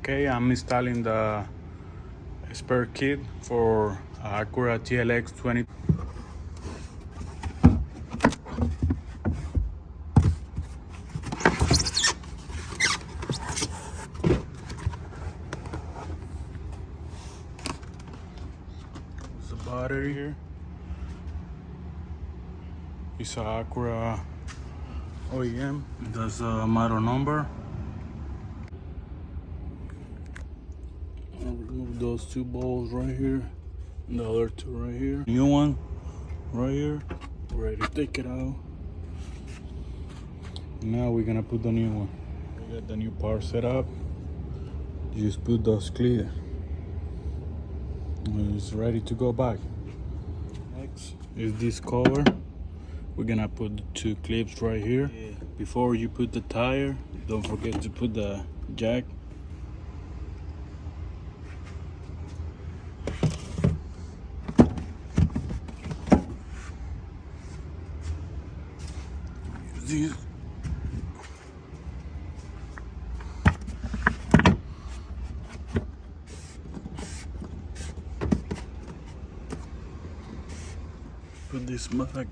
Okay, I'm installing the spare kit for Acura TLX 20. There's the battery here. It's an Acura OEM. That's a model number. I'll remove those two balls right here, and the other two right here. New one right here. Ready to take it out. Now we're gonna put the new one. We got the new part set up. Just put those clear. It's ready to go back. Next is this cover. We're gonna put the two clips right here. Before you put the tire, don't forget to put the jack. These. Put this back.